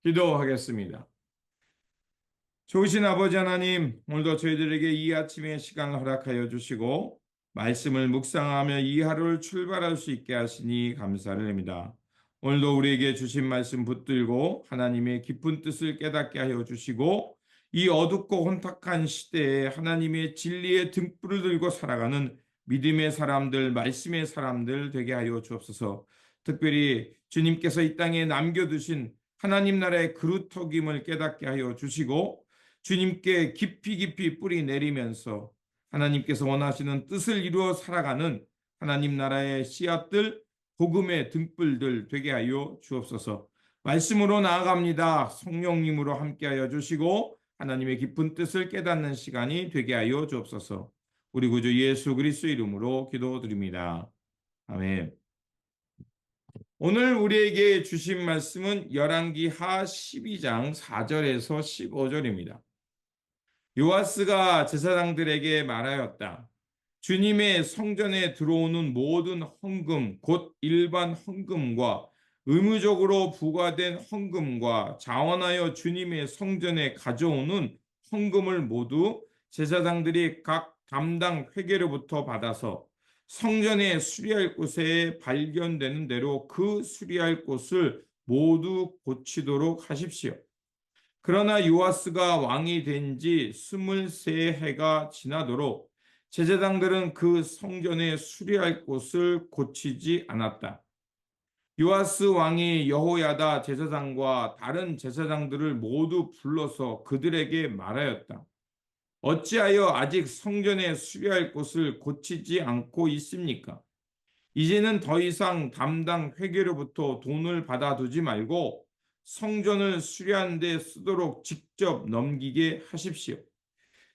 기도하겠습니다. 좋으신 아버지 하나님, 오늘도 저희들에게 이 아침의 시간을 허락하여 주시고 말씀을 묵상하며 이 하루를 출발할 수 있게 하시니 감사를 합니다. 오늘도 우리에게 주신 말씀 붙들고 하나님의 깊은 뜻을 깨닫게 하여 주시고 이 어둡고 혼탁한 시대에 하나님의 진리의 등불을 들고 살아가는 믿음의 사람들, 말씀의 사람들 되게 하여 주옵소서. 특별히 주님께서 이 땅에 남겨두신 하나님 나라의 그루터김을 깨닫게 하여 주시고 주님께 깊이 뿌리 내리면서 하나님께서 원하시는 뜻을 이루어 살아가는 하나님 나라의 씨앗들, 복음의 등불들 되게 하여 주옵소서. 말씀으로 나아갑니다. 성령님으로 함께하여 주시고 하나님의 깊은 뜻을 깨닫는 시간이 되게 하여 주옵소서. 우리 구주 예수 그리스도 이름으로 기도드립니다. 아멘. 오늘 우리에게 주신 말씀은 열왕기하 12장 4절에서 15절입니다. 요아스가 제사장들에게 말하였다. 주님의 성전에 들어오는 모든 헌금, 곧 일반 헌금과 의무적으로 부과된 헌금과 자원하여 주님의 성전에 가져오는 헌금을 모두 제사장들이 각 담당 회계로부터 받아서 성전에 수리할 곳에 발견되는 대로 그 수리할 곳을 모두 고치도록 하십시오. 그러나 요아스가 왕이 된 지 23해가 지나도록 제사장들은 그 성전에 수리할 곳을 고치지 않았다. 요아스 왕이 여호야다 제사장과 다른 제사장들을 모두 불러서 그들에게 말하였다. 어찌하여 아직 성전에 수리할 곳을 고치지 않고 있습니까? 이제는 더 이상 담당 회계로부터 돈을 받아두지 말고 성전을 수리하는 데 쓰도록 직접 넘기게 하십시오.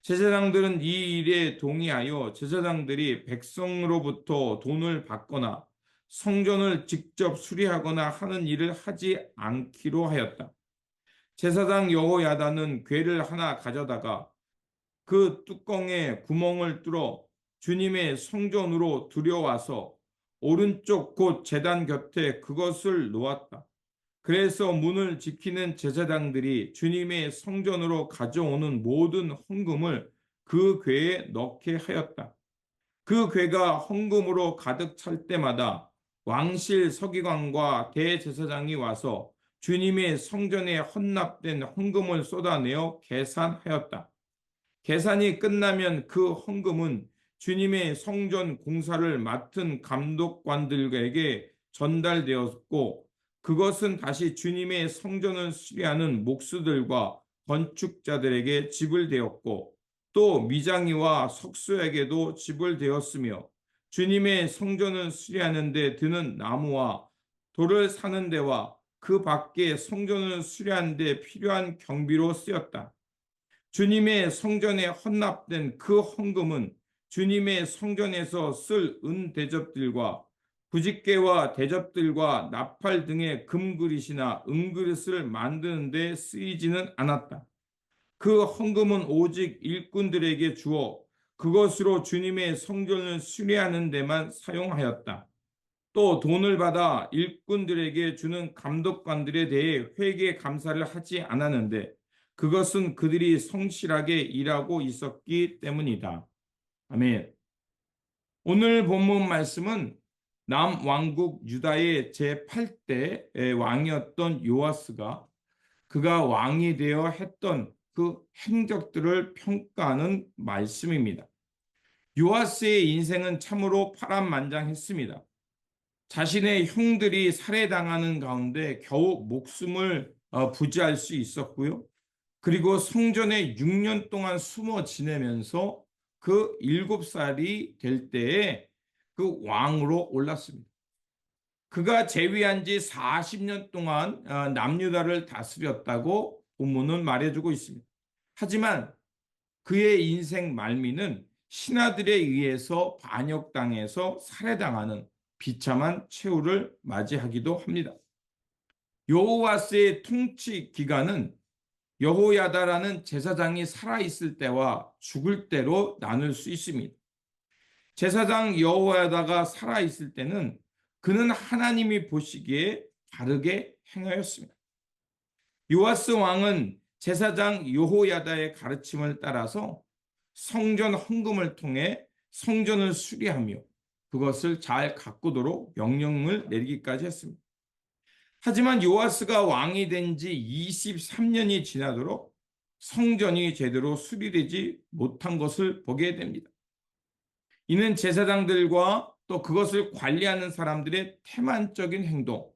제사장들은 이 일에 동의하여 제사장들이 백성으로부터 돈을 받거나 성전을 직접 수리하거나 하는 일을 하지 않기로 하였다. 제사장 여호야다는 궤를 하나 가져다가 그 뚜껑에 구멍을 뚫어 주님의 성전으로 들여와서 오른쪽 곧 제단 곁에 그것을 놓았다. 그래서 문을 지키는 제사장들이 주님의 성전으로 가져오는 모든 헌금을 그 궤에 넣게 하였다. 그 궤가 헌금으로 가득 찰 때마다 왕실 서기관과 대제사장이 와서 주님의 성전에 헌납된 헌금을 쏟아내어 계산하였다. 계산이 끝나면 그 헌금은 주님의 성전 공사를 맡은 감독관들에게 전달되었고 그것은 다시 주님의 성전을 수리하는 목수들과 건축자들에게 지불되었고 또 미장이와 석수에게도 지불되었으며 주님의 성전을 수리하는 데 드는 나무와 돌을 사는 데와 그 밖에 성전을 수리하는 데 필요한 경비로 쓰였다. 주님의 성전에 헌납된 그 헌금은 주님의 성전에서 쓸 은 대접들과 부집개와 대접들과 나팔 등의 금그릇이나 은그릇을 만드는 데 쓰이지는 않았다. 그 헌금은 오직 일꾼들에게 주어 그것으로 주님의 성전을 수리하는 데만 사용하였다. 또 돈을 받아 일꾼들에게 주는 감독관들에 대해 회계 감사를 하지 않았는데 그것은 그들이 성실하게 일하고 있었기 때문이다. 아멘. 오늘 본문 말씀은 남왕국 유다의 제8대 왕이었던 요아스가 그가 왕이 되어 했던 그 행적들을 평가하는 말씀입니다. 요아스의 인생은 참으로 파란만장했습니다. 자신의 형들이 살해당하는 가운데 겨우 목숨을 부지할 수 있었고요. 그리고 성전에 6년 동안 숨어 지내면서 그 7살이 될 때에 그 왕으로 올랐습니다. 그가 재위한 지 40년 동안 남유다를 다스렸다고 본문은 말해주고 있습니다. 하지만 그의 인생 말미는 신하들에 의해서 반역당해서 살해당하는 비참한 최후를 맞이하기도 합니다. 여호와스의 통치 기간은 여호야다라는 제사장이 살아있을 때와 죽을 때로 나눌 수 있습니다. 제사장 여호야다가 살아있을 때는 그는 하나님이 보시기에 바르게 행하였습니다. 요아스 왕은 제사장 여호야다의 가르침을 따라서 성전 헌금을 통해 성전을 수리하며 그것을 잘 가꾸도록 명령을 내리기까지 했습니다. 하지만 요아스가 왕이 된 지 23년이 지나도록 성전이 제대로 수리되지 못한 것을 보게 됩니다. 이는 제사장들과 또 그것을 관리하는 사람들의 태만적인 행동,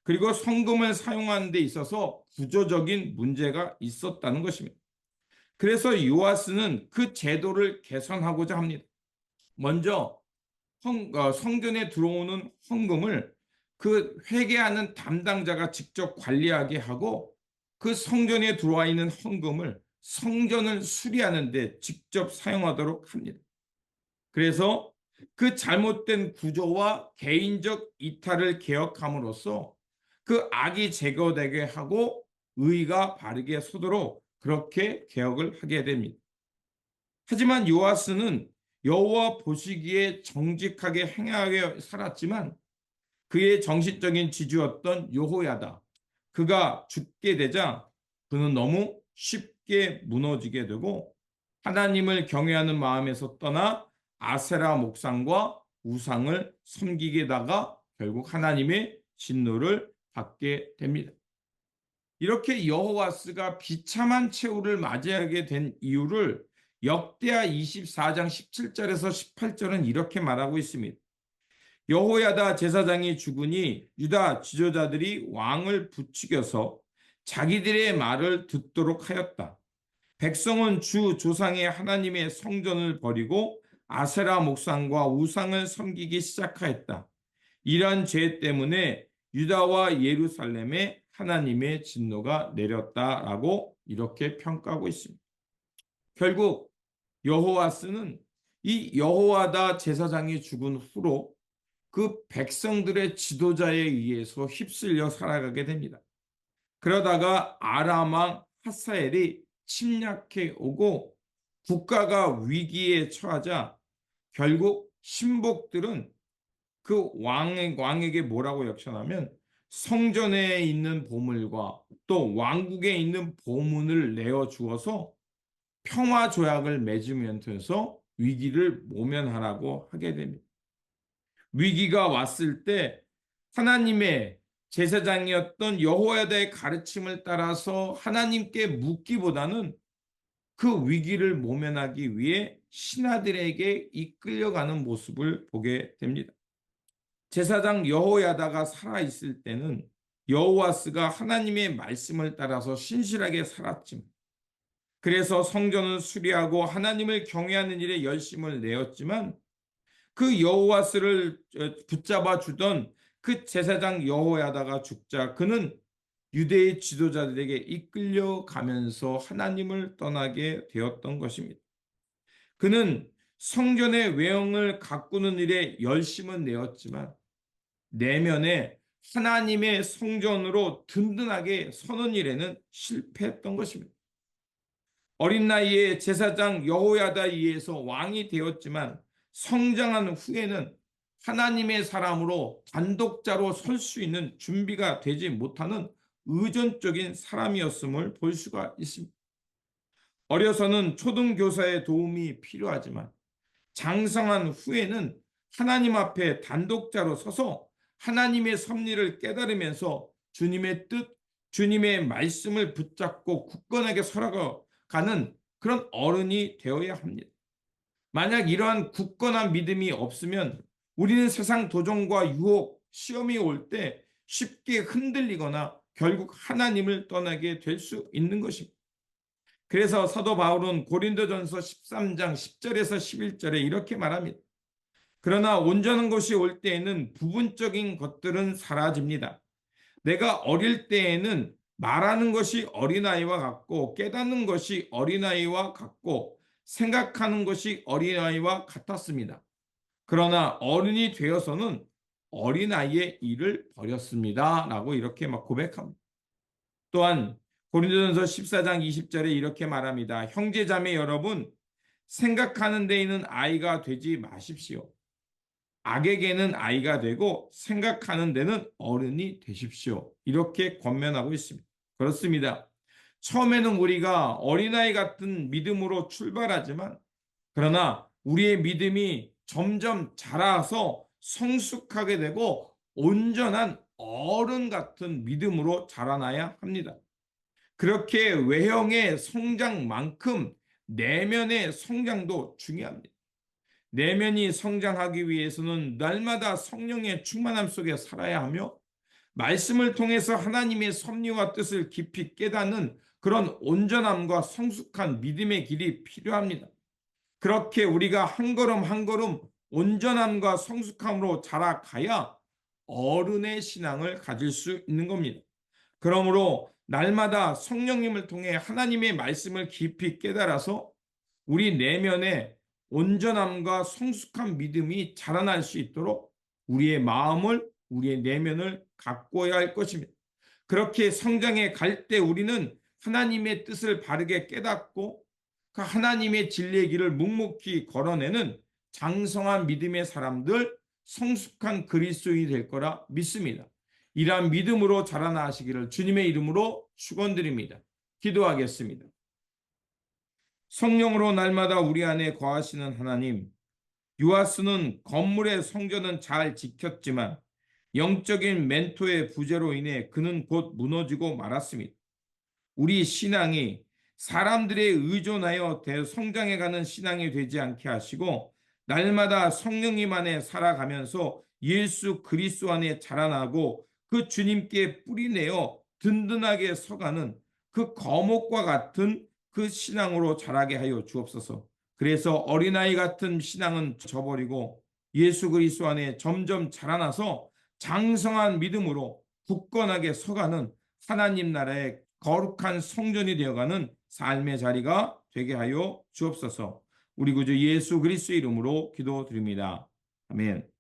그리고 성금을 사용하는 데 있어서 구조적인 문제가 있었다는 것입니다. 그래서 요아스는 그 제도를 개선하고자 합니다. 먼저 성전에 들어오는 헌금을 그 회계하는 담당자가 직접 관리하게 하고, 그 성전에 들어와 있는 헌금을 성전을 수리하는 데 직접 사용하도록 합니다. 그래서 그 잘못된 구조와 개인적 이탈을 개혁함으로써 그 악이 제거되게 하고 의가 바르게 서도록 그렇게 개혁을 하게 됩니다. 하지만 요아스는 여호와 보시기에 정직하게 행하게 살았지만 그의 정신적인 지주였던 여호야다, 그가 죽게 되자 그는 너무 쉽게 무너지게 되고 하나님을 경외하는 마음에서 떠나 아세라 목상과 우상을 섬기게다가 결국 하나님의 진노를 받게 됩니다. 이렇게 여호와스가 비참한 최후를 맞이하게 된 이유를 역대하 24장 17절에서 18절은 이렇게 말하고 있습니다. 여호야다 제사장이 죽으니 유다 지도자들이 왕을 부추겨서 자기들의 말을 듣도록 하였다. 백성은 주 조상의 하나님의 성전을 버리고 아세라 목상과 우상을 섬기기 시작하였다. 이러한 죄 때문에 유다와 예루살렘에 하나님의 진노가 내렸다라고 이렇게 평가하고 있습니다. 결국 여호와스는 이 여호와다 제사장이 죽은 후로 그 백성들의 지도자에 의해서 휩쓸려 살아가게 됩니다. 그러다가 아람 왕 하사엘이 침략해 오고 국가가 위기에 처하자 결국 신복들은 그 왕에게 뭐라고 역전하면 성전에 있는 보물과 또 왕국에 있는 보문을 내어 주어서 평화 조약을 맺으면서 위기를 모면하라고 하게 됩니다. 위기가 왔을 때 하나님의 제사장이었던 여호야다의 가르침을 따라서 하나님께 묻기보다는 그 위기를 모면하기 위해 신하들에게 이끌려가는 모습을 보게 됩니다. 제사장 여호야다가 살아있을 때는 여호와스가 하나님의 말씀을 따라서 신실하게 살았지만, 그래서 성전을 수리하고 하나님을 경외하는 일에 열심을 내었지만 그 여호와스를 붙잡아 주던 그 제사장 여호야다가 죽자 그는 유대의 지도자들에게 이끌려가면서 하나님을 떠나게 되었던 것입니다. 그는 성전의 외형을 가꾸는 일에 열심은 내었지만 내면에 하나님의 성전으로 든든하게 서는 일에는 실패했던 것입니다. 어린 나이에 제사장 여호야다에 의해서 왕이 되었지만 성장한 후에는 하나님의 사람으로 단독자로 설 수 있는 준비가 되지 못하는 의존적인 사람이었음을 볼 수가 있습니다. 어려서는 초등교사의 도움이 필요하지만 장성한 후에는 하나님 앞에 단독자로 서서 하나님의 섭리를 깨달으면서 주님의 뜻, 주님의 말씀을 붙잡고 굳건하게 살아가는 그런 어른이 되어야 합니다. 만약 이러한 굳건한 믿음이 없으면 우리는 세상 도전과 유혹, 시험이 올 때 쉽게 흔들리거나 결국 하나님을 떠나게 될 수 있는 것입니다. 그래서 사도 바울은 고린도전서 13장 10절에서 11절에 이렇게 말합니다. 그러나 온전한 것이 올 때에는 부분적인 것들은 사라집니다. 내가 어릴 때에는 말하는 것이 어린아이와 같고 깨닫는 것이 어린아이와 같고 생각하는 것이 어린아이와 같았습니다. 그러나 어른이 되어서는 어린아이의 일을 버렸습니다. 라고 이렇게 막 고백합니다. 또한 고린도전서 14장 20절에 이렇게 말합니다. 형제자매 여러분, 생각하는 데에는 아이가 되지 마십시오. 악에게는 아이가 되고 생각하는 데는 어른이 되십시오. 이렇게 권면하고 있습니다. 그렇습니다. 처음에는 우리가 어린아이 같은 믿음으로 출발하지만 그러나 우리의 믿음이 점점 자라서 성숙하게 되고 온전한 어른 같은 믿음으로 자라나야 합니다. 그렇게 외형의 성장만큼 내면의 성장도 중요합니다. 내면이 성장하기 위해서는 날마다 성령의 충만함 속에 살아야 하며 말씀을 통해서 하나님의 섭리와 뜻을 깊이 깨닫는 그런 온전함과 성숙한 믿음의 길이 필요합니다. 그렇게 우리가 한 걸음 한 걸음 온전함과 성숙함으로 자라가야 어른의 신앙을 가질 수 있는 겁니다. 그러므로 날마다 성령님을 통해 하나님의 말씀을 깊이 깨달아서 우리 내면에 온전함과 성숙한 믿음이 자라날 수 있도록 우리의 마음을, 우리의 내면을 가꿔야 할 것입니다. 그렇게 성장해 갈 때 우리는 하나님의 뜻을 바르게 깨닫고 그 하나님의 진리의 길을 묵묵히 걸어내는 장성한 믿음의 사람들, 성숙한 그리스도인이 될 거라 믿습니다. 이러한 믿음으로 자라나시기를 주님의 이름으로 축원드립니다. 기도하겠습니다. 성령으로 날마다 우리 안에 거하시는 하나님, 유아스는 건물의 성전은 잘 지켰지만 영적인 멘토의 부재로 인해 그는 곧 무너지고 말았습니다. 우리 신앙이 사람들에 의존하여 성장해가는 신앙이 되지 않게 하시고 날마다 성령님 안에 살아가면서 예수 그리스도 안에 자라나고 그 주님께 뿌리내어 든든하게 서가는 그 거목과 같은 그 신앙으로 자라게 하여 주옵소서. 그래서 어린아이 같은 신앙은 저버리고 예수 그리스도 안에 점점 자라나서 장성한 믿음으로 굳건하게 서가는 하나님 나라의 거룩한 성전이 되어가는 삶의 자리가 되게 하여 주옵소서. 우리 구주 예수 그리스도 이름으로 기도드립니다. 아멘.